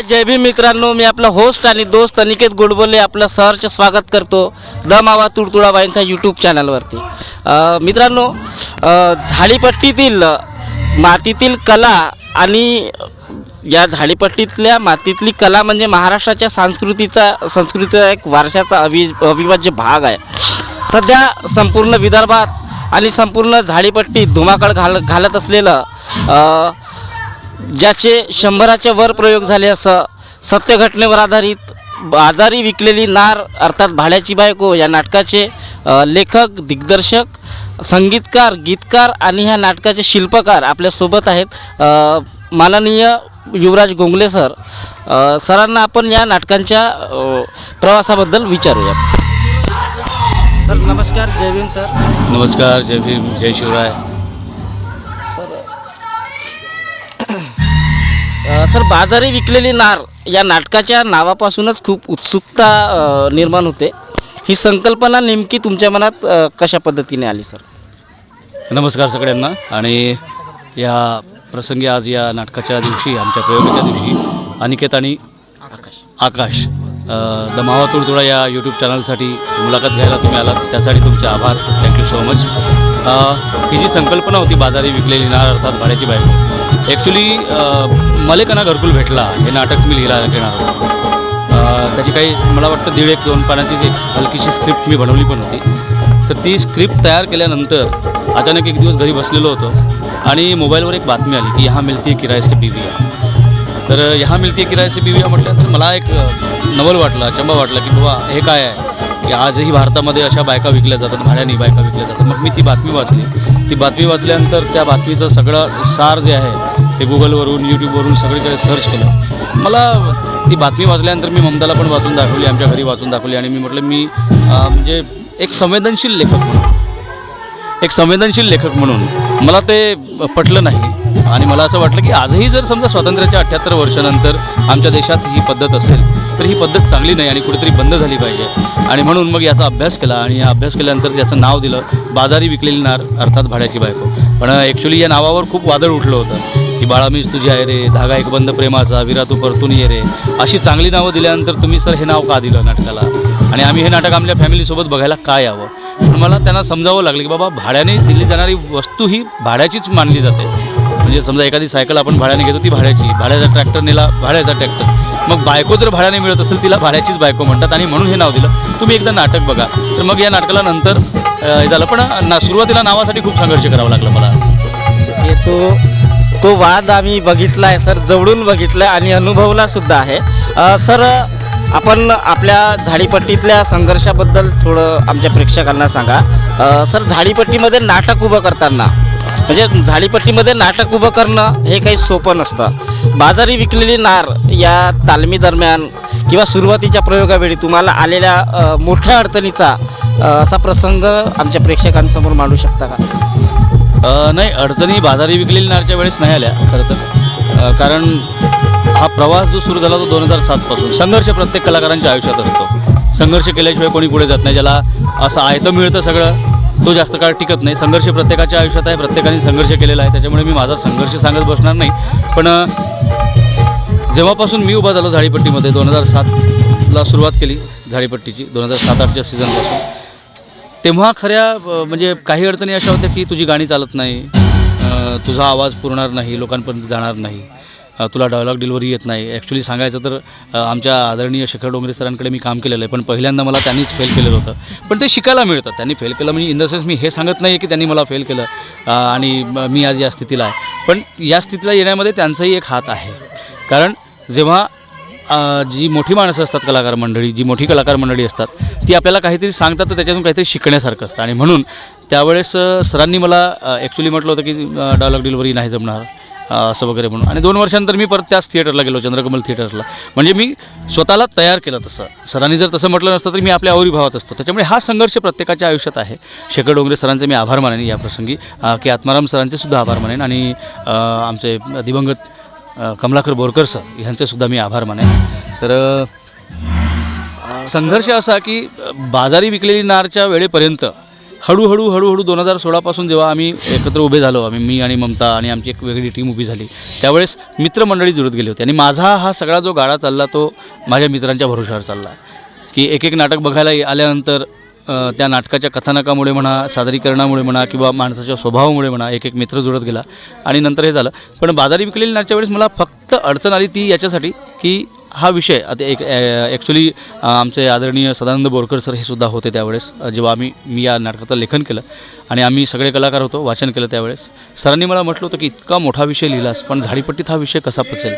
जय भीम मित्रांनो, मी आपला होस्ट आणि दोस्त अनिकेत गोडबोले आपलं सहर्ष स्वागत करतो द मावा तुडतुडाबाईंचा यूट्यूब चॅनलवरती। मित्रांनो, झाडीपट्टीतील मातीतील कला आणि या झाडीपट्टीतल्या मातीतली कला म्हणजे महाराष्ट्राच्या संस्कृतीचा एक वारशाचा अविभाज्य भाग आहे। सध्या संपूर्ण विदर्भात आणि संपूर्ण झाडीपट्टीत धुमाकूळ घालत असलेलं ज्याचे 100च्या वर प्रयोग झाले असं सत्य घटनेवर आधारित बाजारी विकलेली नार अर्थात भाड्याची बायको या नाटकाचे लेखक, दिग्दर्शक, संगीतकार, गीतकार आणि ह्या नाटकाचे शिल्पकार आपल्यासोबत आहेत। माननीय युवराज गोंगले सर, सरांना आपण या नाटकांच्या प्रवासाबद्दल विचारूया। सर नमस्कार, जय भीम सर। नमस्कार, जय भीम, जय शिवराय। सर बाजारी विकलेली नार या नाटकाच्या नावापासूनच खूप उत्सुकता निर्माण होते। ही संकल्पना नेमकी तुमच्या मनात कशा पद्धतीने आली सर? नमस्कार सगळ्यांना। आणि या प्रसंगी आज या नाटकाच्या दिवशी, आमच्या प्रयोगाच्या दिवशी अनिकेत आणि आकाश द मावा तुडतुडा या यूट्यूब चॅनलसाठी मुलाखत घ्यायला तुम्ही आलात, त्यासाठी तुमचे आभार। Thank you so much. ही जी संकल्पना होती बाजारी विकलेली नार अर्थात भाड्याची बायको, ॲक्च्युली मलेकाना घरकुल भेटला हे नाटक मी लिहिला घेणार होतो। त्याची काही मला वाटतं 1.5-2 पानाची एक हलकीशी स्क्रिप्ट मी बनवली पण होती। तर ती स्क्रिप्ट तयार केल्यानंतर अचानक एक दिवस घरी बसलेलो होतो आणि मोबाईलवर एक बातमी आली की यहाँ मिलती है किराए से बीविया। तर यहाँ मिलती है किराए से बीविया म्हटल्यानंतर मला एक नवल वाटलं, अचंबा वाटला की बाबा हे काय आहे की आजही भारतामध्ये अशा बायका विकल्या जातात, भाड्याने बायका विकल्या जातात। मग मी ती बातमी वाचली। ती बातमी वाचल्यानंतर त्या बातमीचं सगळं सार जे आहे ते गुगलवरून, यूट्यूबवरून सगळीकडे सर्च केलं। मला ती बातमी वाचल्यानंतर मी ममताला पण वाचून दाखवली, आमच्या घरी वाचून दाखवली आणि मी म्हटलं मी म्हणजे एक संवेदनशील लेखक म्हणून मला ते पटलं नाही। आणि मला असं वाटलं की आजही जर समजा स्वातंत्र्याच्या 78 वर्षानंतर आमच्या देशात ही पद्धत असेल तर ही पद्धत चांगली नाही आणि कुठेतरी बंद झाली पाहिजे। आणि म्हणून मग याचा अभ्यास केला आणि या अभ्यास केल्यानंतर याचं नाव दिलं बाजारी विकलेली नार अर्थात भाड्याची बायको। पण ॲक्च्युली या नावावर खूप वादळ उठलं होतं की बाळा मीच तुझी आहे रे, धागा एक बंद प्रेमाचा, विरा तू परतून ये रे, अशी चांगली नावं दिल्यानंतर तुम्ही सर हे नाव का दिलं नाटकाला आणि आम्ही हे नाटक आमच्या फॅमिलीसोबत बघायला का यावं? पण मला त्यांना समजावं लागलं की बाबा भाड्याने दिली जाणारी वस्तू ही भाड्याचीच मानली जाते। म्हणजे समजा एखादी सायकल आपण भाड्याने घेतो ती भाड्याची, भाड्याचा ट्रॅक्टर नेला भाड्याचा ट्रॅक्टर, मग बायको जर भाड्याने मिळत असेल तिला भाड्याचीच बायको म्हणतात आणि म्हणून हे नाव दिलं। तुम्ही एकदा नाटक बघा। तर मग या नाटकाला नंतर हे झालं, पण सुरुवातीला नावासाठी खूप संघर्ष करावा लागला मला। तो वाद आम्ही बघितला आहे सर, जवळून बघितला आणि अनुभवला सुद्धा आहे। सर आपण आपल्या झाडीपट्टीतल्या संघर्षाबद्दल थोडं आमच्या प्रेक्षकांना सांगा। सर झाडीपट्टीमध्ये नाटक उभं करताना म्हणजे झाडीपट्टीमध्ये नाटक उभं करणं हे काही सोपं नसतं। बाजारी विकलेली नार या तालमी दरम्यान किंवा सुरुवातीच्या प्रयोगावेळी तुम्हाला आलेल्या मोठ्या अडचणीचा असा प्रसंग आमच्या प्रेक्षकांसमोर मांडू शकता का? नाही, अडचणी बाजारी विकलेली नारच्या वेळेस नाही आल्या खरं तर, कारण हा प्रवास जो सुरू झाला तो 2007 पासून। संघर्ष प्रत्येक कलाकारांच्या आयुष्यात असतो। संघर्ष केल्याशिवाय कोणी पुढे जात नाही। ज्याला असं आयतं मिळतं सगळं तो जास्त काळ टिकत नाही। संघर्ष प्रत्येकाच्या आयुष्यात आहे, प्रत्येकाने संघर्ष केलेला आहे, त्याच्यामुळे मी माझा संघर्ष सांगत बसणार नाही। पण जेव्हापासून मी उभा झालो झाडीपट्टीमध्ये 2007ला सुरुवात केली झाडीपट्टीची, 2007-08च्या सीझनपासून, तेव्हा खऱ्या म्हणजे काही अडचणी अशा होत्या की तुझी गाणी चालत नाही, तुझा आवाज पुरणार नाही, लोकांपर्यंत जाणार नाही, तुला डायलॉग डिलिव्हरी येत नाही. ॲक्च्युली सांगायचं तर आमच्या आदरणीय शेखर डोंगरे सरांकडे मी काम केलेलं आहे, पण पहिल्यांदा मला त्यांनीच फेल केलेलं होतं. पण ते शिकायला मिळतं. त्यांनी फेल केलं म्हणजे इन द सेन्स मी हे सांगत नाही की त्यांनी मला फेल केलं आणि मी आज या स्थितीला आहे. पण या स्थितीला येण्यामध्ये त्यांचाही एक हात आहे. कारण जेव्हा जी मोठी माणसं असतात कलाकार मंडळी, जी मोठी कलाकार मंडळी असतात, ती आपल्याला काहीतरी सांगतात तर त्याच्यातून काहीतरी शिकण्यासारखं असतं. आणि म्हणून त्यावेळेस सरांनी मला ॲक्च्युली म्हटलं होतं की डायलॉग डिलिव्हरी नाही जमणार असं वगैरे म्हणून. आणि 2 वर्षानंतर मी परत त्याच थिएटरला गेलो, चंद्रकमल थिएटरला. म्हणजे मी स्वतःला तयार केलं तसं. सरांनी जर तसं म्हटलं नसतं तर मी आपल्या आवरीभावात असतो. त्याच्यामुळे हा संघर्ष प्रत्येकाच्या आयुष्यात आहे. शेखर डोंगरे सरांचे मी आभार मानेन या प्रसंगी, की आत्माराम सरांचे सुद्धा आभार मानेन, आणि आमचे दिवंगत कमलाकर बोरकर सर ह्यांचेसुद्धा मी आभार मानेन. तर संघर्ष असा की बाजारी विकलेली नारच्या वेळेपर्यंत हळूहळू 2016पासून जेव्हा आम्ही एकत्र उभे झालो, मी आणि ममता आणि आमची एक वेगळी टीम उभी झाली, त्यावेळेस मित्रमंडळी जुळत गेली होती. आणि माझा हा सगळा जो गाडा चालला तो माझ्या मित्रांच्या भरोशावर चालला, की एक नाटक बघायला आल्यानंतर त्या नाटकाच्या कथानकामुळे म्हणा, सादरीकरणामुळे म्हणा, किंवा माणसाच्या स्वभावामुळे म्हणा, एक मित्र जुळत गेला आणि नंतर हे झालं. पण बाजारी विकलेली नाटच्या वेळेस मला फक्त अडचण आली ती याच्यासाठी की हा विषय आता ॲक्च्युली आमचे आदरणीय सदानंद बोरकर सर हे सुद्धा होते त्यावेळेस, जेव्हा मी या नाटकाचं लेखन केलं आणि आम्ही सगळे कलाकार होतो, वाचन केलं त्यावेळेस. सरांनी मला म्हटलं होतं की इतका मोठा विषय लिहिलास, पण झाडीपट्टीत हा विषय कसा पचेल,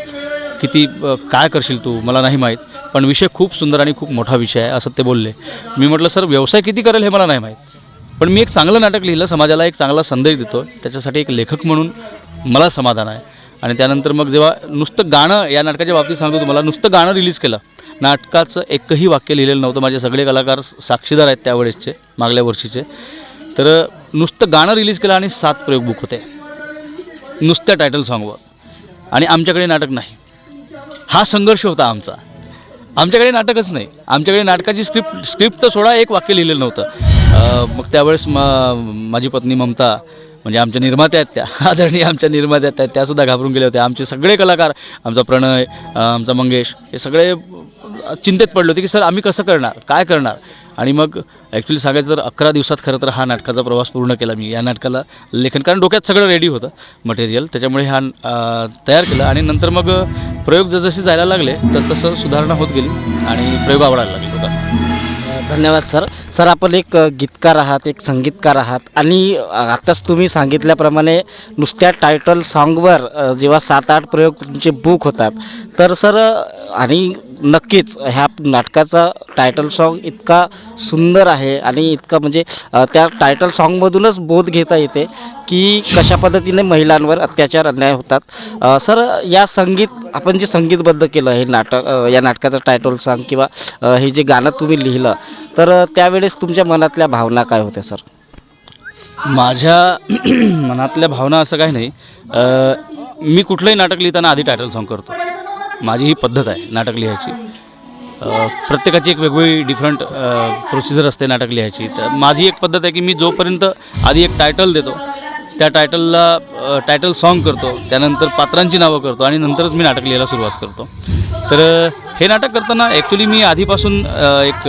किती काय करशील तू, मला नाही माहीत, पण विषय खूप सुंदर आणि खूप मोठा विषय आहे असं ते बोलले. मी म्हटलं सर व्यवसाय किती करेल हे मला नाही माहीत, पण मी एक चांगलं नाटक लिहिलं, समाजाला एक चांगला संदेश देतो, त्याच्यासाठी एक लेखक म्हणून मला समाधान आहे. आणि त्यानंतर मग जेव्हा नुसतं गाणं, या नाटकाच्या बाबतीत सांगतो तुम्हाला, नुसतं गाणं रिलीज केलं, नाटकाचं एकही वाक्य लिहिलेलं नव्हतं. माझे सगळे कलाकार साक्षीदार आहेत त्यावेळेसचे, मागल्या वर्षीचे. तर नुसतं गाणं रिलीज केलं आणि 7 प्रयोग बुक होते नुसत्या टायटल सॉन्गवर, आणि आमच्याकडे नाटक नाही. हा संघर्ष होता आमचा. आमच्याकडे नाटकच नाही, आमच्याकडे नाटकाची स्क्रिप्ट तर सोडा, एक वाक्य लिहिलेलं नव्हतं. मग त्यावेळेस माझी पत्नी ममता, म्हणजे आमच्या निर्मात्या आहेत त्या, आदरणीय आमच्या निर्मात्या आहेत त्यासुद्धा घाबरून गेले होते. आमचे सगळे कलाकार, आमचा प्रणय, आमचा मंगेश, हे सगळे चिंतेत पडले होते की सर आम्ही कसं करणार, काय करणार. आणि मग ॲक्च्युली सांगायचं तर 11 दिवसात खरं तर हा नाटकाचा प्रवास पूर्ण केला मी. या नाटकाला लेखन, कारण डोक्यात सगळं रेडी होतं मटेरियल, त्याच्यामुळे हा तयार केलं. आणि नंतर मग प्रयोग जसजसे जायला लागले तसं सुधारणा होत गेली आणि प्रयोग आवडायला लागले लोकांना. धन्यवाद सर. सर आपण एक गीतकार आहात, एक संगीतकार आहात, आणि आताच तुम्ही सांगितल्याप्रमाणे नुसत्या टायटल सॉन्गवर जेव्हा 7-8 प्रयोग तुमचे बुक होतात, तर सर आणि नक्कीच ह्या नाटकाचा टायटल सॉन्ग इतका सुंदर आहे आणि इतका म्हणजे त्या टायटल सॉन्गमधूनच बोध घेता येते की कशा पद्धतीने महिलांवर अत्याचार अन्याय होतात. सर या आपण जे संगीतबद्ध केलं हे नाटक, या नाटकाचं टायटल सॉन्ग किंवा हे जे गाणं तुम्ही लिहिलं, तर त्यावेळेस तुमच्या मनातल्या भावना काय होत्या सर? माझ्या मनातल्या भावना असं काही नाही. मी कुठलंही नाटक लिहिताना आधी टायटल सॉन्ग करतो. माझी ही पद्धत आहे नाटक लिहायची. प्रत्येकाची एक वेगवेगळी डिफरंट प्रोसिजर असते नाटक लिहायची. तर माझी एक पद्धत आहे की मी जोपर्यंत आधी एक टायटल देतो, त्या टायटलला टायटल सॉन्ग करतो, त्यानंतर पात्रांची नावं करतो आणि नंतरच मी नाटक लिहायला सुरुवात करतो. तर हे नाटक करताना ॲक्च्युली मी आधीपासून एक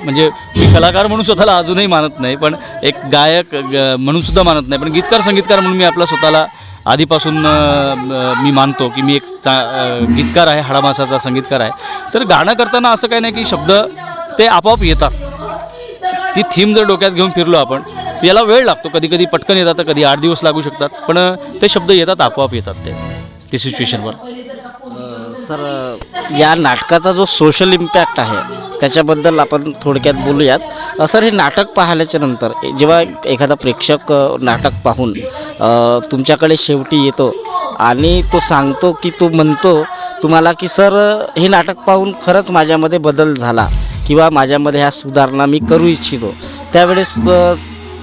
म्हणजे मी कलाकार म्हणून स्वतःला अजूनही मानत नाही, पण एक गायक म्हणूनसुद्धा मानत नाही, पण गीतकार संगीतकार म्हणून मी आपला स्वतःला आधीपासून मी मानतो की मी एक गीतकार आहे, हाडामासाचा संगीतकार आहे. तर गाणं करताना असं काही नाही की शब्द ते आपोआप येतात. ती थीम जर डोक्यात घेऊन फिरलो आपण, याला वेळ लागतो, कधी कधी पटकन येतात, तर कधी 8 दिवस लागू शकतात, पण ते शब्द येतात, आपोआप येतात ते सिच्युएशनवर. सर या नाटकाचा जो सोशल इम्पॅक्ट आहे त्याच्याबद्दल आपण थोडक्यात बोलूयात. सर हे नाटक पाहिल्याच्या नंतर जेव्हा एखादा प्रेक्षक नाटक पाहून तुमच्याकडे शेवटी येतो आणि तो सांगतो की तो म्हणतो तुम्हाला की सर हे नाटक पाहून खरंच माझ्यामध्ये बदल झाला किंवा माझ्यामध्ये ह्या सुधारणा मी करू इच्छितो, त्यावेळेस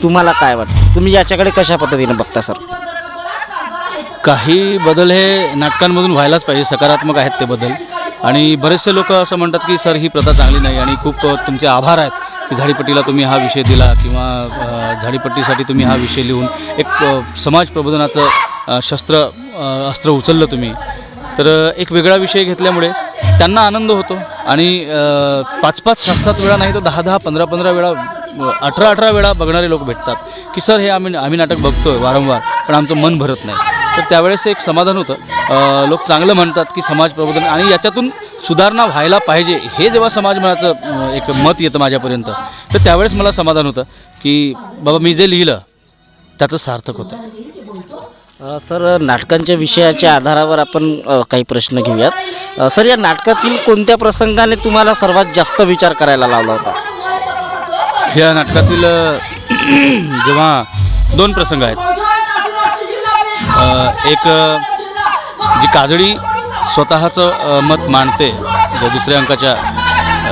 तुम्हाला काय वाटतं? तुम्ही याच्याकडे कशा पद्धतीने बघता सर? काही बदल हे नाटकांमधून व्हायलाच पाहिजे, सकारात्मक आहेत ते बदल. आणि बरेचसे लोक असं म्हणतात की सर ही प्रथा चांगली नाही, आणि खूप तुमचे आभार आहेत की झाडीपट्टीला तुम्ही हा विषय दिला, किंवा झाडीपट्टीसाठी तुम्ही हा विषय लिहून एक समाज प्रबोधनाचं अस्त्र उचललं तुम्ही. तर एक वेगळा विषय घेतल्यामुळे त्यांना आनंद होतो, आणि 5-5, 7-7 वेळा नाही तर 10-10, 15-15 वेळा, 18-18 वेळा बघणारे लोक भेटतात की सर हे आम्ही नाटक बघतोय वारंवार, पण आमचं मन भरत नाही. तर त्यावेळेस एक समाधान होतं. लोक चांगलं म्हणतात की समाज प्रबोधन आणि याच्यातून सुधारणा व्हायला पाहिजे हे जेव्हा समाजमनाचं एक मत येतं माझ्यापर्यंत, तर त्यावेळेस मला समाधान होतं की बाबा मी जे लिहिलं त्याचं सार्थक होतं. सर, नाटकांच्या विषयाच्या आधारावर आपण काही प्रश्न घेऊयात. सर, या नाटकातील कोणत्या प्रसंगाने तुम्हाला सर्वात जास्त विचार करायला लावला होता? ह्या नाटकातील जेव्हा 2 प्रसंग आहेत. एक जी काजळी स्वतःचं मत मांडते दुसऱ्या अंकाच्या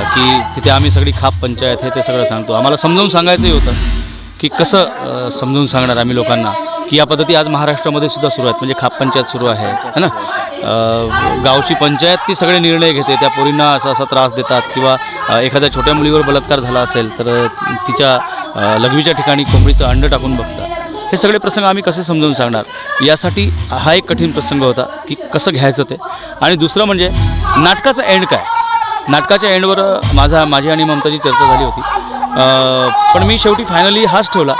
की तिथे आम्ही सगळी खाप पंचायत हे ते सगळं सांगतो. आम्हाला समजावून सांगायचंही होतं की कसं समजून सांगणार आम्ही लोकांना की या पद्धती आज महाराष्ट्रामध्ये सुद्धा सुरू आहेत. म्हणजे खाप पंचायत सुरू आहे है ना. गावची पंचायत ती सगळे निर्णय घेते, त्या पोरींना असा त्रास देतात किंवा एखाद्या छोट्या मुलीवर बलात्कार झाला असेल तर तिच्या लघवीच्या ठिकाणी कोंबडीचं अंड टाकून बघतात. हे सगळे प्रसंग आम्ही कसे समजून सांगणार, यासाठी हा एक कठीण प्रसंग होता की कसं घ्यायचं ते. आणि दुसरं म्हणजे नाटकाचं एंड काय. नाटकाच्या एंडवर माझी आणि ममताची चर्चा झाली होती, पण मी शेवटी फायनली हाच ठेवला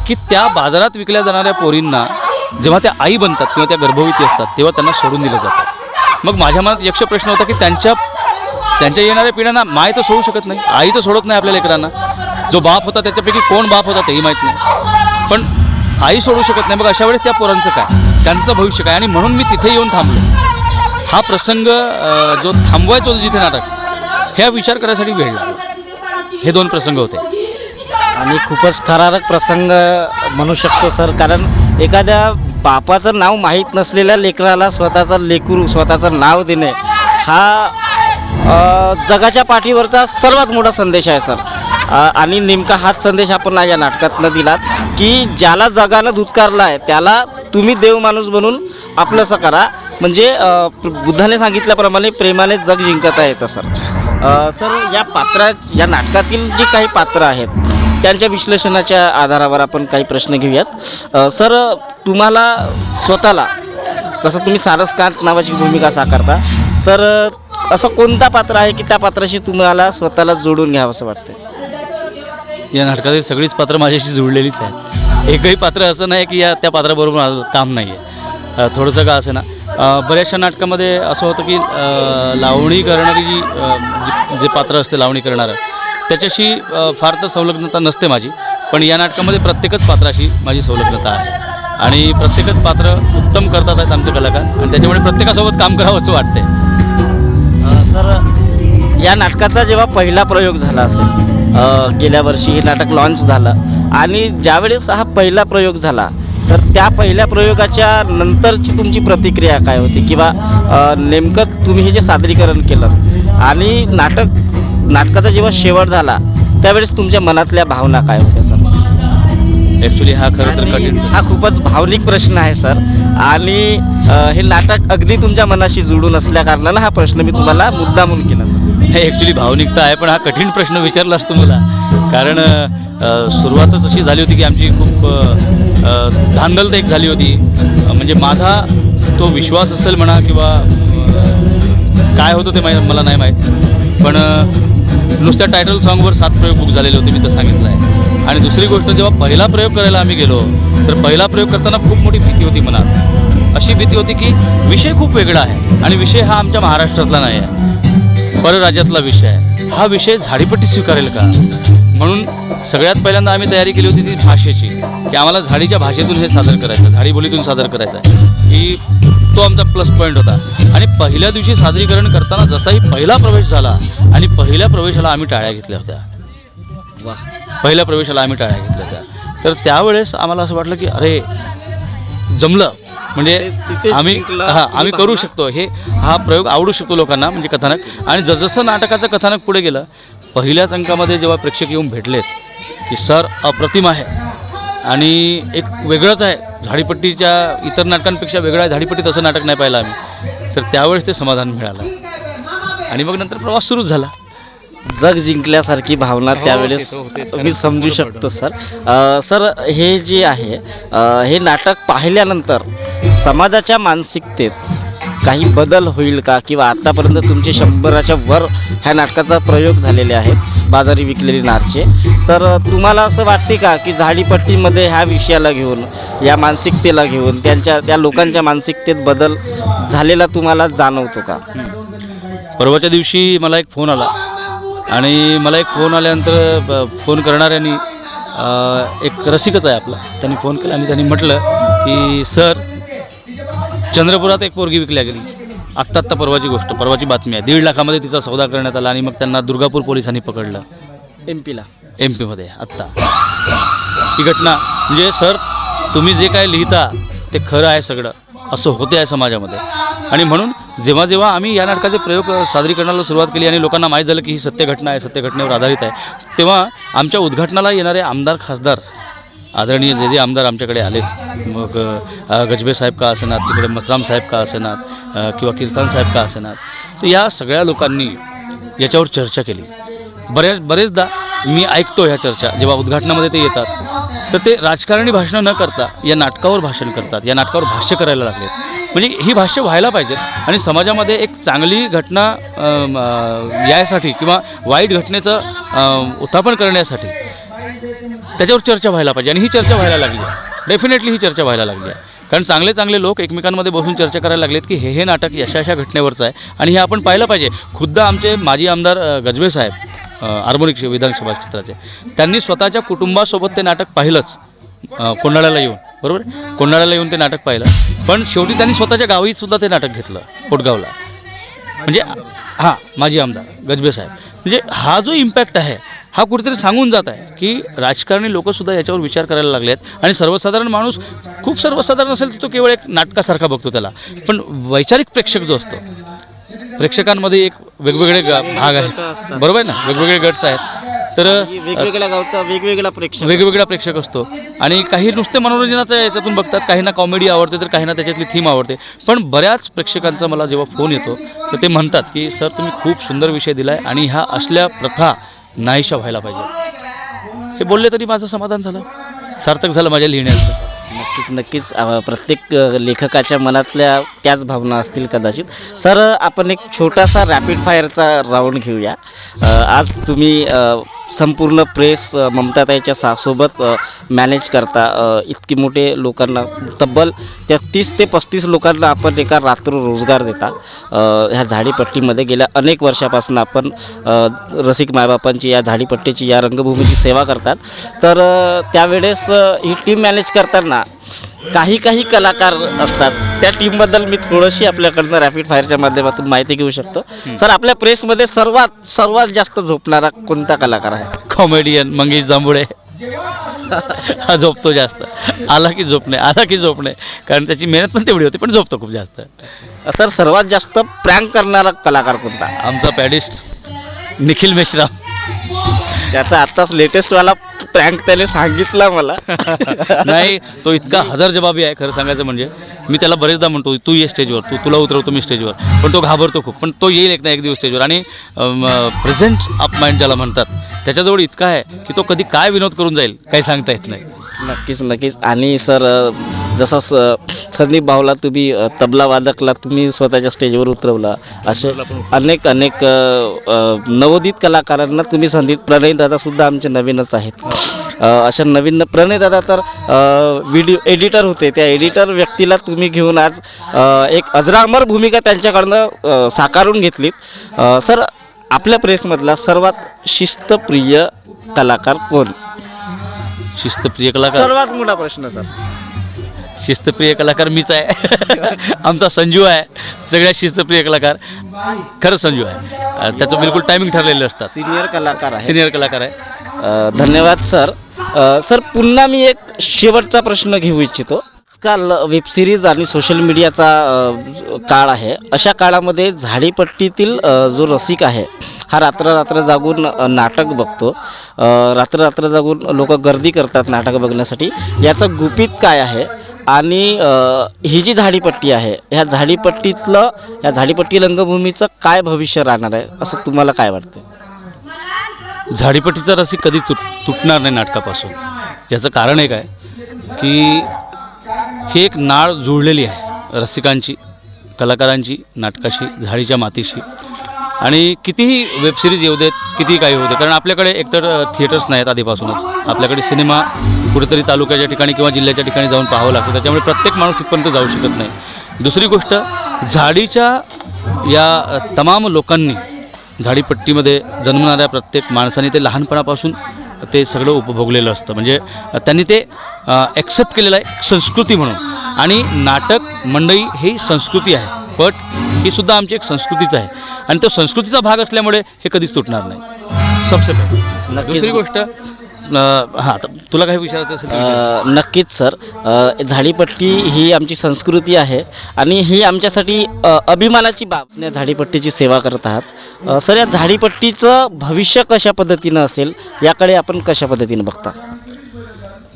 की त्या बाजारात विकल्या जाणाऱ्या पोरींना जेव्हा त्या आई बनतात किंवा त्या गर्भवती असतात तेव्हा त्यांना सोडून दिलं जातं. मग माझ्या मनात यक्ष प्रश्न होता की त्यांच्या येणाऱ्या पिढ्यांना माय तर सोडू शकत नाही, आई तर सोडत नाही आपल्या लेकरांना. जो बाप होता त्याच्यापैकी कोण बाप होता तेही माहीत नाही, पण आई सोडू शकत नाही. मग अशा वेळेस त्या पोरांचं काय, त्यांचं भविष्य काय. आणि म्हणून मी तिथे येऊन थांबलो. हा प्रसंग जो थांबवायचा होता जिथे नाटक, ह्या विचार करायसाठी वेळ लागला. हे 2 प्रसंग होते आणि खूपच थरारक प्रसंग म्हणू शकतो सर. कारण एखाद्या बापाचं नाव माहीत नसलेल्या लेकराला स्वतःचं लेकरू स्वतःचं नाव देणे हा जगाच्या पाठीवरचा सर्वात मोठा संदेश आहे सर. आणि नेमका हाच संदेश आपण या नाटकातनं दिलात की ज्याला जगानं धुतकारला आहे त्याला तुम्ही देव माणूस बनून आपलंसं करा. म्हणजे बुद्धाने सांगितल्याप्रमाणे प्रेमाने जग जिंकता येतं सर. सर, या नाटकातील जी काही पात्र आहेत त्यांच्या विश्लेषणाच्या आधारावर आपण काही प्रश्न घेऊयात. सर, तुम्हाला स्वतःला, जसं तुम्ही सारसकांत नावाची भूमिका साकारता, तर असं कोणता पात्र आहे की त्या पात्राशी तुम्हाला स्वतःला जोडून घ्यावं असं वाटतं? या नाटकातील सगळीच पात्र माझ्याशी जुळलेलीच आहेत. एकही पात्र असं नाही की त्या पात्राबरोबर माझं काम नाही आहे. थोडंसं का असे ना, बऱ्याचशा नाटकामध्ये असं होतं की लावणी करणारी जे पात्र असते लावणी करणारं त्याच्याशी फार तर संलग्नता नसते माझी. पण या नाटकामध्ये प्रत्येकच पात्राशी माझी संलग्नता आहे आणि प्रत्येकच पात्र उत्तम करतात आहेत आमचे कलाकार आणि त्याच्यामुळे प्रत्येकासोबत काम करावं असं वाटते. सर, या नाटकाचा जेव्हा पहिला प्रयोग झाला असेल, गेल्या वर्षी हे नाटक लॉन्च झालं आणि ज्यावेळेस हा पहिला प्रयोग झाला तर त्या पहिल्या प्रयोगाच्या नंतरची तुमची प्रतिक्रिया काय होती किंवा नेमकं तुम्ही हे जे सादरीकरण केलं आणि नाटकाचा जेव्हा शेवट झाला त्यावेळेस तुमच्या मनातल्या भावना काय होत्या सर? ॲक्च्युली हा खरं तर कठीण, हा खूपच भावनिक प्रश्न आहे सर. आणि हे नाटक अगदी तुमच्या मनाशी जुळून असल्या कारणानं हा प्रश्न मी तुम्हाला मुद्दामून केला सर. हे ॲक्च्युली भावनिकता आहे, पण हा कठीण प्रश्न विचारलास तू मला. कारण सुरुवातच अशी झाली होती की आमची खूप धांदल एक झाली होती. म्हणजे माझा तो विश्वास असेल म्हणा किंवा काय होतं ते मला नाही माहीत, पण नुसत्या टायटल सॉन्गवर 7 प्रयोग बुक झालेले होते, मी तर सांगितलं आहे. आणि दुसरी गोष्ट, जेव्हा पहिला प्रयोग करायला आम्ही गेलो तर पहिला प्रयोग करताना खूप मोठी भीती होती मनात. अशी भीती होती की विषय खूप वेगळा आहे आणि विषय हा आमच्या महाराष्ट्रातला नाही आहे, परराज्यातला विषय आहे. हा विषय झाडीपट्टी स्वीकारेल का? म्हणून सगळ्यात पहिल्यांदा आम्ही तयारी केली होती ती भाषेची, की आम्हाला झाडीच्या भाषेतून हे सादर करायचं, झाडी बोलीतून सादर करायचं आहे. ही तो आमचा प्लस पॉईंट होता. आणि पहिल्या दिवशी सादरीकरण करताना जसाही पहिला प्रवेश झाला आणि पहिल्या प्रवेशाला आम्ही टाळ्या घेतल्या होत्या. पहिल्या प्रवेशाला आम्ही टाळ्या घेतल्या होत्या. तर त्यावेळेस आम्हाला असं वाटलं की अरे जमलं, म्हणजे आम्ही करू शकतो, हा प्रयोग आवडू शकतो लोकांना, म्हणजे कथानक. आणि जसजसं नाटकाचं कथानक पुढे गेलं, पहिल्याच अंकामध्ये जेव्हा प्रेक्षक येऊन भेटलेत की सर अप्रतिम आहे आणि एक वेगळंच आहे, झाडीपट्टीच्या इतर नाटकांपेक्षा वेगळं आहे, झाडीपट्टीत असं नाटक नाही पाहिलं आम्ही, तर त्यावेळेस ते समाधान मिळालं. आणि मग नंतर प्रवास सुरूच झाला. जग जिंकल्यासारखी भावना त्यावेळेस मी समजू शकतो सर. सर, हे जे आहे हे नाटक पाहिल्यानंतर समाजाच्या मानसिकतेत काही बदल होईल का? किंवा आत्तापर्यंत तुमचे 100च्या वर ह्या नाटकाचा प्रयोग झालेले आहेत, बाजारी विकलेली नारचे. तर तुम्हाला असं वाटते का की झाडीपट्टीमध्ये ह्या विषयाला घेऊन, या मानसिकतेला घेऊन, त्या लोकांच्या मानसिकतेत बदल झालेला तुम्हाला जाणवतो का? परवाच्या दिवशी मला एक फोन आला आणि मला एक फोन आल्यानंतर फोन करणाऱ्यांनी एक रसिकच आहे आपला, त्यांनी फोन केला आणि त्यांनी म्हटलं की सर, चंद्रपुरात एक पोरगी विकल्या गेली. आत्ता परवाची गोष्ट, परवाची बातमी आहे. 1.5 लाखामध्ये तिचा सौदा करण्यात आला आणि मग त्यांना दुर्गापूर पोलिसांनी पकडलं. MP मध्ये आत्ता ही घटना. म्हणजे सर, तुम्ही जे काय लिहिता ते खरं आहे, सगळं असं होते आहे समाजामध्ये. आणि म्हणून जेव्हा जेव्हा आम्ही या नाटकाचे प्रयोग सादरीकरणाला सुरुवात केली आणि लोकांना माहीत झालं की ही सत्य घटना आहे, सत्य घटनेवर आधारित आहे, तेव्हा आमच्या उद्घाटनाला येणारे आमदार, खासदार, आदरणीय जे आमदार आमच्याकडे आले, मग गजबे साहेब का असेनात, तिकडे मसराम साहेब का असेनात किंवा किर्तन साहेब का असेनात, तर या सगळ्या लोकांनी याच्यावर चर्चा केली. बरेचदा मी ऐकतो ह्या चर्चा, जेव्हा उद्घाटनामध्ये ते येतात तर ते राजकारणी भाषणं न करता या नाटकावर भाषण करतात, या नाटकावर भाष्य करायला लागले. म्हणजे ही भाष्य व्हायला पाहिजेत आणि समाजामध्ये एक चांगली घटना यासाठी किंवा वाईट घटनेचं उत्थापन करण्यासाठी त्याच्यावर चर्चा व्हायला पाहिजे. आणि ही चर्चा व्हायला लागली आहे, डेफिनेटली ही चर्चा व्हायला लागली आहे. कारण चांगले चांगले लोक एकमेकांमध्ये बसून चर्चा करायला लागलेत की हे नाटक अशा घटनेवरचं आहे आणि हे आपण पाहिलं पाहिजे. खुद्द आमचे माजी आमदार गजबे साहेब, आरमोरी विधानसभा क्षेत्राचे, त्यांनी स्वतःच्या कुटुंबासोबत ते नाटक पाहिलंच, कोंडाळ्याला येऊन, बरोबर, कोंडाळ्याला येऊन ते नाटक पाहिलं. पण शेवटी त्यांनी स्वतःच्या गावीसुद्धा ते नाटक घेतलं, पोटगावला. म्हणजे हां, माजी आमदार गजबे साहेब. म्हणजे हा जो इम्पॅक्ट आहे हा कुठेतरी सांगून जात आहे की राजकारणी लोकंसुद्धा याच्यावर विचार करायला लागले आहेत. आणि सर्वसाधारण माणूस खूप सर्वसाधारण असेल तर तो केवळ एक नाटकासारखा बघतो त्याला, पण वैचारिक प्रेक्षक जो असतो, प्रेक्षकांमध्ये एक वेगवेगळे भाग आहेत, बरोबर आहे ना, वेगवेगळे गट्स आहेत. तर वेगवेगळ्या गावचा वेगवेगळा प्रेक्षक असतो आणि काही नुसते मनोरंजनाच्या याच्यातून बघतात, काहींना कॉमेडी आवडते तर काहींना त्याच्यातली थीम आवडते. पण बऱ्याच प्रेक्षकांचा मला जेव्हा फोन येतो तर ते म्हणतात की सर, तुम्ही खूप सुंदर विषय दिला आहे आणि ह्या असल्या प्रथा नाहीशा व्हायला पाहिजे. हे बोलले तरी माझं समाधान झालं, सार्थक झालं माझ्या लिहिण्याचं. नक्कीच प्रत्येक लेखकाच्या मनातल्या त्याच भावना असतील कदाचित. सर, आपण एक छोटासा रॅपिड फायरचा राऊंड घेऊया. आज तुम्ही संपूर्ण प्रेस ममताताईच्या सोबत मॅनेज करता. इतकी मोठे लोकांना, तब्बल 33 ते 35 लोकांना आपण एका रात्र रोजगार देता. ह्या झाडीपट्टीमध्ये गेल्या अनेक वर्षापासून आपण रसिक मायबापांची, या झाडीपट्टीची, या रंगभूमीची सेवा करतात. तर त्यावेळेस ही टीम मॅनेज करताना काही कलाकार असतात, त्या टीमबद्दल मी थोडीशी आपल्याकडनं रॅपिड फायरच्या माध्यमातून माहिती घेऊ शकतो. सर, आपल्या प्रेसमध्ये सर्वात जास्त झोपणारा कोणता कलाकार आहे? कॉमेडियन मंगेश जांभुळे. हा झोपतो जास्त, आला की झोपणे, कारण त्याची मेहनत पण तेवढी होती, पण झोपतो खूप जास्त. सर, सर्वात जास्त प्रँक करणारा कलाकार कोणता? आमचा पॅडिस्ट निखिल मेश्राम. त्याचा आत्ताच लेटेस्टवाला प्रँक त्याने सांगितला मला. नाही, तो इतका हजरजबाबी आहे, खरं सांगायचं म्हणजे. मी त्याला बरेचदा म्हणतो तू ये स्टेजवर, तुला उतरवतो मी स्टेजवर, पण तो घाबरतो खूप. पण तो येईल एक ना एक दिवस स्टेजवर. आणि प्रेझेंट ऑफ माइंड ज्याला म्हणतात, त्याच्याजवळ इतका आहे की तो कधी काय विनोद करून जाईल काही सांगता येत नाही. नक्कीच. आणि सर, जसं संदीप भाऊला तुम्ही तबलावादकला तुम्ही स्वतःच्या स्टेजवर उतरवला, असे अनेक नवोदित कलाकारांना तुम्ही प्रणय दादासुद्धा आमचे नवीनच आहेत. अशा नवीन प्रणय दादा तर व्हिडिओ एडिटर होते, त्या एडिटर व्यक्तीला तुम्ही घेऊन आज एक अजरामर भूमिका त्यांच्याकडनं साकारून घेतलीत. सर, आपल्या प्रेसमधला सर्वात शिस्तप्रिय कलाकार कोण? शिस्तप्रिय कलाकार, सर्वात मोठा प्रश्न सर. शिस्तप्रिय कलाकार मीच आहे. आमचा संजू आहे सगळ्यात शिस्तप्रिय कलाकार. खरं संजू आहे, त्याचं बिलकुल टायमिंग ठरलेलं असतात. सिनियर कलाकार आहे. धन्यवाद सर. सर, पुन्हा मी एक शेवटचा प्रश्न घेऊ इच्छितो. आजकाल वेबसिरीज आणि सोशल मीडियाचा काळ आहे. अशा काळामध्ये झाडीपट्टीतील जो रसिक आहे हा रात्र जागून नाटक बघतो, रात्र जागून लोक गर्दी करतात नाटक बघण्यासाठी. याचं गुपित काय आहे आणि ही जी झाडीपट्टी आहे, ह्या झाडीपट्टी रंगभूमीचं काय भविष्य राहणार आहे असं तुम्हाला काय वाटतं? झाडीपट्टीचा रसिक कधी तुटणार नाही नाटकापासून. याचं कारण एक आहे की ही एक नाळ जुळलेली आहे रसिकांची, कलाकारांची, नाटकाशी, झाडीच्या मातीशी. आणि कितीही वेबसिरीज येऊ देत, कितीही काही होऊ दे, कारण आपल्याकडे एकतर थिएटर्स नाहीत आधीपासूनच. आपल्याकडे सिनेमा कुठेतरी तालुक्याच्या ठिकाणी किंवा जिल्ह्याच्या ठिकाणी जाऊन पाहावं लागतं, त्याच्यामुळे प्रत्येक माणूस तिथपर्यंत जाऊ शकत नाही. दुसरी गोष्ट, झाडीच्या या तमाम लोकांनी, झाडीपट्टीमध्ये जन्मणाऱ्या प्रत्येक माणसाने ते लहानपणापासून ते सगळं उपभोगलेलं असतं. म्हणजे त्यांनी ते ॲक्सेप्ट केलेलं आहे संस्कृती म्हणून. आणि नाटक मंडई ही संस्कृती आहे, पट ही सुद्धा आमची एक संस्कृतीच आहे आणि तो संस्कृतीचा भाग असल्यामुळे हे कधीच तुटणार नाही. सबसे पहिले. दुसरी गोष्ट, हां, तुला काही विचारायचं असेल तर नक्कीच सर. झाडीपट्टी ही आमची संस्कृती आहे आणि ही आमच्यासाठी अभिमानाची बाब. झाडीपट्टीची सेवा करत आहात सर. या झाडीपट्टीचं भविष्य कशा पद्धतीनं असेल याकडे आपण कशा पद्धतीनं बघता?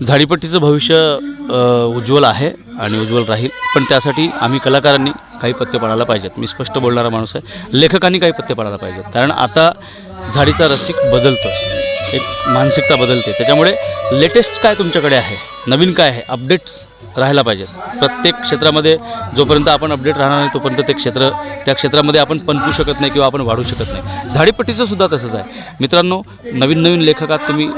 झाडीपट्टीचं भविष्य उज्ज्वल आहे आणि उज्ज्वल राहील, पण त्यासाठी आम्ही कलाकारांनी काही पथ्य पाळायला पाहिजेत. मी स्पष्ट बोलणारा माणूस आहे. लेखकांनी काही पथ्य पाळायला पाहिजेत, कारण आता झाडीचा रसिक बदलतो, एक मानसिकता बदलते. त्याच्यामुळे लेटेस्ट काय तुमच्याकडे आहे, नवीन काय आहे, अपडेट्स राहायला पाहिजेत. प्रत्येक क्षेत्रामध्ये जोपर्यंत आपण अपडेट राहणार नाही तोपर्यंत त्या क्षेत्रामध्ये आपण पनपू शकत नाही किंवा आपण वाढू शकत नाही. झाडीपट्टीचं सुद्धा तसंच आहे मित्रांनो. नवीन नवीन लेखकात तुम्ही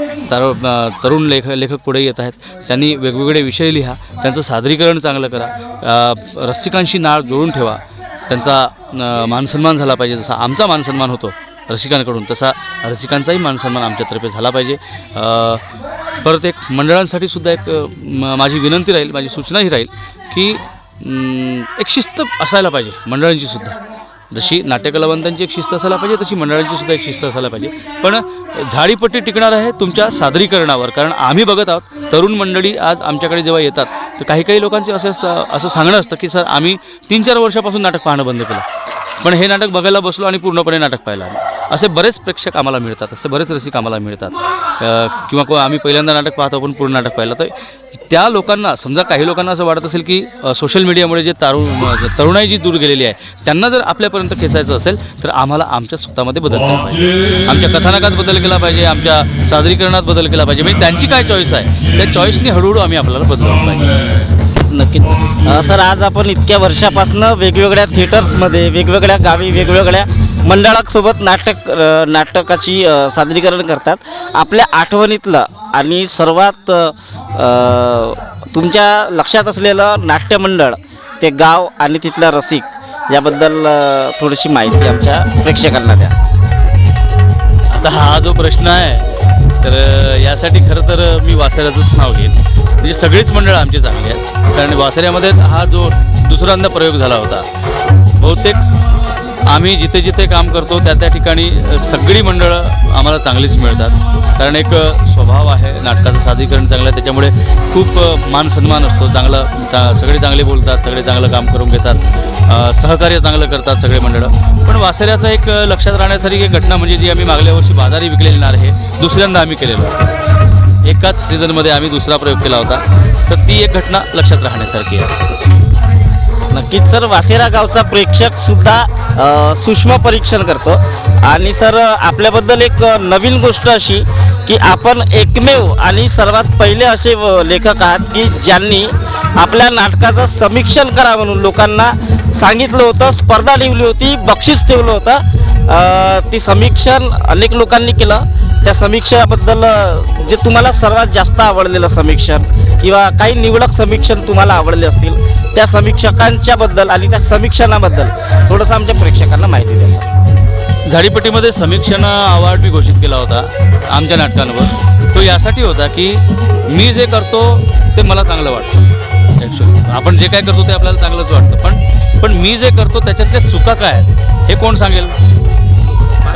तरुण लेखक पुढे येत आहेत. त्यांनी वेगवेगळे विषय लिहा, त्यांचं सादरीकरण चांगलं करा, रसिकांशी नाळ जोडून ठेवा, त्यांचा मानसन्मान झाला पाहिजे. जसा आमचा मानसन्मान होतो रसिकांकडून, तसा रसिकांचाही मानसन्मान आमच्यातर्फे झाला पाहिजे. परत एक मंडळांसाठी सुद्धा एक माझी विनंती राहील, माझी सूचनाही राहील की एक शिस्त असायला पाहिजे मंडळांची सुद्धा. जशी नाट्यकलावंतांची एक शिस्त असायला पाहिजे तशी मंडळांची सुद्धा एक शिस्त असायला पाहिजे. पण झाडीपट्टी टिकणार आहे तुमच्या सादरीकरणावर. कारण आम्ही बघत आहोत तरुण मंडळी आज आमच्याकडे जेव्हा येतात तर काही लोकांचे असं सांगणं असतं की सर आम्ही 3-4 वर्षापासून नाटक पाहणं बंद केलं, पण हे नाटक बघायला बसलो आणि पूर्णपणे नाटक पाहिलं. असे बरेच प्रेक्षक आम्हाला मिळतात, असे बरेच रसिक आम्हाला मिळतात. किंवा आम्ही पहिल्यांदा नाटक पाहतो पण पूर्ण नाटक पाहिलं. तर त्या लोकांना, समजा काही लोकांना असं वाटत असेल की सोशल मीडियामुळे जे तरुणाई जी दूर गेलेली आहे त्यांना जर आपल्यापर्यंत खेचायचं असेल तर आम्हाला आमच्या स्वतःमध्ये बदल केला पाहिजे, आमच्या कथानकात बदल केला पाहिजे, आमच्या सादरीकरणात बदल केला पाहिजे. म्हणजे त्यांची काय चॉईस आहे त्या चॉईसनी हळूहळू आम्ही आपल्याला बदलवलं पाहिजे. नक्कीच सर. आज आपण इतक्या वर्षापासून वेगवेगळ्या थिएटर्समध्ये, वेगवेगळ्या गावी, वेगवेगळ्या मंडळासोबत नाटकाची सादरीकरण करतात. आपल्या आठवणीतलं आणि सर्वात तुमच्या लक्षात असलेलं नाट्यमंडळ, ते गाव आणि तिथला रसिक याबद्दल थोडीशी माहिती आमच्या प्रेक्षकांना द्या. आता हा जो प्रश्न आहे तर यासाठी खरं तर मी वासऱ्याचंच नाव घेईन. म्हणजे सगळीच मंडळं आमची चांगली आहेत, कारण वासऱ्यामध्ये हा जो दुसऱ्यांदा प्रयोग झाला होता. बहुतेक आम्ही जिथे जिथे काम करतो त्या ठिकाणी सगळी मंडळं आम्हाला चांगलीच मिळतात. कारण एक स्वभाव आहे, नाटकाचं सादरीकरण चांगलं आहे, त्याच्यामुळे खूप मान सन्मान असतो. सगळे चांगले बोलतात, सगळे चांगलं काम करून घेतात, सहकार्य चांगलं करतात सगळे मंडळं. पण वासऱ्याचा एक लक्षात राहण्यासारखी एक घटना म्हणजे जी आम्ही मागल्या वर्षी बाजारी विकलेली नार आहे दुसऱ्यांदा आम्ही केलेलं होतं. एकाच सीझनमध्ये आम्ही दुसरा प्रयोग केला होता, तर ती एक घटना लक्षात राहण्यासारखी आहे. नक्कीच सर. वासेरा गावचा प्रेक्षक सुद्धा सूक्ष्म परीक्षण करतो. आणि सर आपल्याबद्दल एक नवीन गोष्ट अशी की आपण एकमेव आणि सर्वात पहिले असे लेखक आहात की ज्यांनी आपल्या नाटकाचं समीक्षण करा म्हणून लोकांना सांगितलं होतं, स्पर्धा ठेवली होती, बक्षीस ठेवलं होतं. ती समीक्षण अनेक लोकांनी केलं. त्या समीक्षेबद्दल जे तुम्हाला सर्वात जास्त आवडलेलं समीक्षण किंवा काही निवडक समीक्षण तुम्हाला आवडले असतील त्या समीक्षकांच्या बद्दल आणि त्या समीक्षणाबद्दल थोडंसं आमच्या प्रेक्षकांना माहिती द्या सर. झाडीपट्टीमध्ये समीक्षण अवॉर्ड मी घोषित केला होता आमच्या नाटकांवर. तो यासाठी होता की मी जे करतो ते मला चांगलं वाटतं. ॲक्च्युली आपण जे काय करतो ते आपल्याला चांगलंच वाटतं, पण मी जे करतो त्याच्यातल्या चुका काय आहेत हे कोण सांगेल?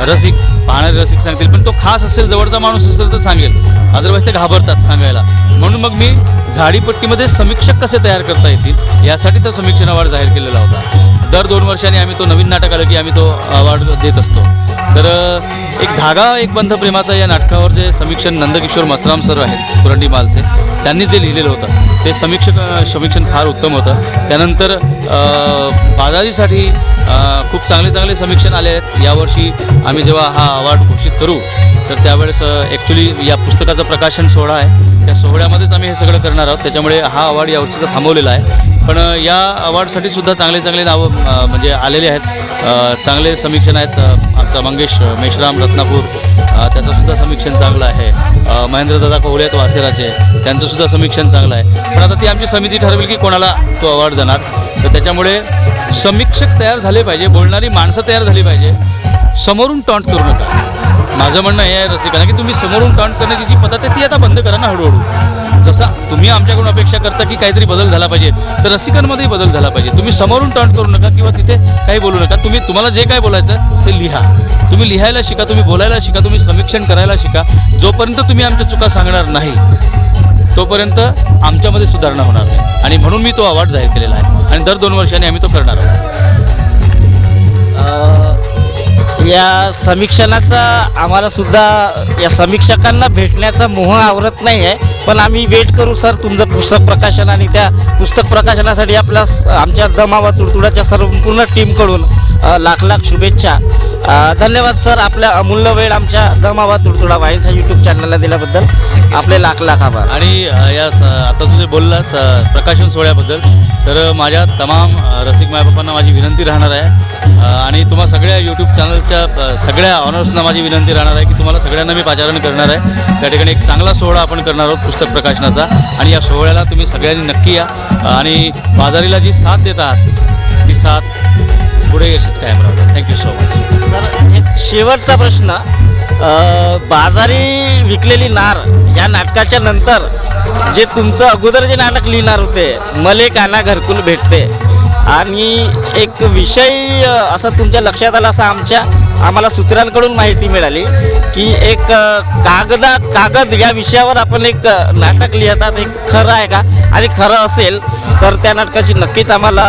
रसिक, पाहणारे रसिक सांगतील. पण तो खास असेल, जवळचा माणूस असेल तर सांगेल, अदरवाईज ते घाबरतात सांगायला. म्हणून मग मी झाडीपट्टीमध्ये समीक्षक कसे तयार करता येतील यासाठी तो समीक्षण अवॉर्ड जाहीर केलेला होता. दर 2 वर्षांनी आम्ही तो नवीन नाटक आलं की आम्ही तो अवॉर्ड देत असतो. तर एक धागा एक बंध प्रेमाचा या नाटकावर जे समीक्षण नंदकिशोर मसराम सर आहेत कुरंडी मालचे, त्यांनी जे लिहिलेलं होतं ते समीक्षण फार उत्तम होतं. त्यानंतर बाजारीसाठी खूप चांगले समीक्षण आले आहेत. यावर्षी आम्ही जेव्हा हा अवॉर्ड घोषित करू तर त्यावेळेस ॲक्च्युली या पुस्तकाचं प्रकाशन सोहळा आहे, त्या सोहळ्यामध्येच आम्ही हे सगळं करणार आहोत. त्याच्यामुळे हा अवॉर्ड यावर्षीचा थांबवलेला आहे. पण या अवॉर्डसाठी सुद्धा चांगले नावं म्हणजे आलेले आहेत. चांगले समीक्षण आहेत. आमचा मंगेश मेश्राम रत्नापूर त्याचंसुद्धा समीक्षण चांगलं आहे. महेंद्रदादा कोहळे आहेत वासेराचे, त्यांचंसुद्धा समीक्षण चांगलं आहे. पण आता ती आमची समिती ठरवेल की कोणाला तो अवॉर्ड देणार. तर त्याच्यामुळे समीक्षक तयार झाले पाहिजे, बोलणारी माणसं तयार झाली पाहिजे. समोरून टॉन्ट करू नका. माझं म्हणणं हे आहे रसिकांना की तुम्ही समोरून टॉन्ट करण्याची जी पद्धत आहे ती आता बंद करा ना हळूहळू. जसा तुम्ही आमच्याकडून अपेक्षा करता की काहीतरी बदल झाला पाहिजे, तर रसिकांमध्येही बदल झाला पाहिजे. तुम्ही समोरून टॉन्ट करू नका किंवा तिथे काही बोलू नका. तुम्हाला जे काय बोलायचं ते लिहा. तुम्ही लिहायला शिका, तुम्ही बोलायला शिका, तुम्ही समीक्षण करायला शिका. जोपर्यंत तुम्ही आमच्या चुका सांगणार नाही तोपर्यंत आमच्यामध्ये सुधारणा होणार नाही. आणि म्हणून मी तो अवॉर्ड जाहीर केलेला आहे आणि दर 2 वर्षांनी आम्ही तो करणार आहोत. या समीक्षणाचा आम्हाला सुद्धा या समीक्षकांना भेटण्याचा मोह आवरत नाही आहे. पण आम्ही वेट करू सर तुमचं पुस्तक प्रकाशन, आणि त्या पुस्तक प्रकाशनासाठी आमच्या दमावा तुडतुड्याच्या संपूर्ण टीमकडून लाख लाख शुभेच्छा. धन्यवाद सर, आपल्या अमूल्य वेळ आमच्या दमावा तुडतुडा वाईन्स ह्या यूट्यूब चॅनलला दिल्याबद्दल आपले लाख लाख आभार. आणि आता तुझे बोललास प्रकाशन सोहळ्याबद्दल, तर माझ्या तमाम रसिक मायबापांना माझी विनंती राहणार आहे आणि तुम्हा सगळ्या यूट्यूब चॅनलच्या सगळ्या ऑनर्सना माझी विनंती राहणार आहे की तुम्हाला सगळ्यांना मी पाचारण करणार आहे. त्या ठिकाणी एक चांगला सोहळा आपण करणार आहोत पुस्तक प्रकाशनाचा, आणि या सोहळ्याला तुम्ही सगळ्यांनी नक्की या. आणि बाजारीला जी साथ देत आहात ती साथ पुढे यशच कायम राहतात. Thank you so much. सर एक शेवटचा प्रश्न, बाजारी विकलेली नार या नाटकाच्या नंतर जे तुमचं अगोदर जे नाटक लिहिणार होते मले काना घरकुल भेटते, आणि एक विषय असा तुमच्या लक्षात आला असा आम्हाला सूत्रांकडून माहिती मिळाली की एक कागद या विषयावर आपण एक नाटक लिहितात. एक खरं आहे का? आणि खरं असेल तर त्या नाटकाची नक्कीच आम्हाला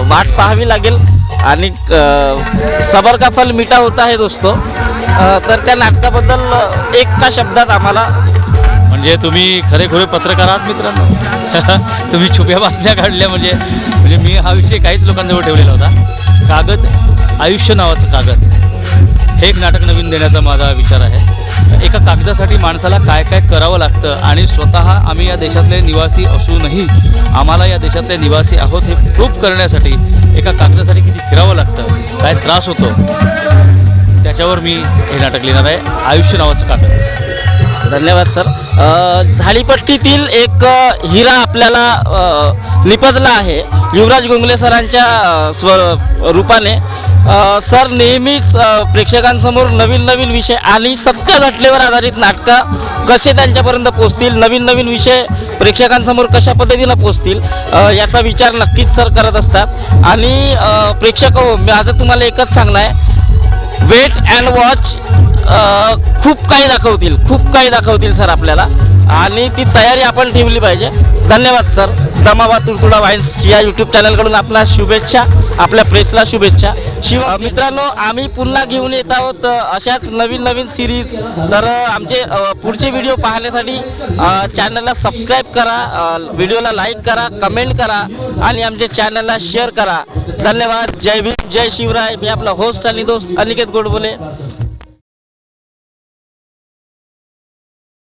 वाट पाहावी लागेल. आणि सबर का फल मीठा होता है दोस्तो, तर त्या नाटकाबद्दल एका शब्दात आम्हाला. म्हणजे तुम्ही खरेखुरे पत्रकार आहात मित्रांनो. तुम्ही छुप्या बातम्या काढल्या. म्हणजे मी हा विषय काहीच लोकांजवळ ठेवलेला होता. कागद, आयुष्य नावाचं कागद, हे एक नाटक नवीन देण्याचा माझा विचार आहे. एका कागदासाठी माणसाला काय काय करावं लागतं, आणि स्वतः आम्ही या देशातले निवासी असूनही आम्हाला या देशातले निवासी आहोत हे प्रूफ करण्यासाठी एका कागदासाठी किती फिरावं लागतं, काय त्रास होतो, त्याच्यावर मी हे नाटक लिहिणार आहे, आयुष्य नावाचं कागद. धन्यवाद सर. झाडीपट्टीतील एक हिरा आपल्याला निपजला आहे युवराज गोंगले सरांच्या रूपाने. सर नेहमीच प्रेक्षकांसमोर नवीन नवीन विषय आणि सत्य घटनेवर आधारित नाटकं कसे त्यांच्यापर्यंत पोचतील, नवीन नवीन विषय प्रेक्षकांसमोर कशा पद्धतीनं पोचतील याचा विचार नक्कीच सर करत असतात. आणि प्रेक्षक माझं तुम्हाला एकच सांगणं आहे, वेट अँड वॉच. खूप काही दाखवतील सर आपल्याला, आणि ती तयारी आपण ठेवली पाहिजे. धन्यवाद सर. दमावा तुडतुडा वाईन्स या यूट्यूब चॅनलकडून आपल्या शुभेच्छा, आपल्या प्रेसला शुभेच्छा. मित्रांनो, आम्ही पुन्हा घेऊन येत आहोत अशाच नवीन नवीन सिरीज. तर आमचे पुढचे व्हिडिओ पाहण्यासाठी चॅनलला सबस्क्राईब करा, व्हिडिओला लाईक करा, कमेंट करा आणि आमच्या चॅनलला शेअर करा. धन्यवाद. जय भीम, जय शिवराय. मी आपला होस्ट आणि दोस्त अनिकेत गोडबोले.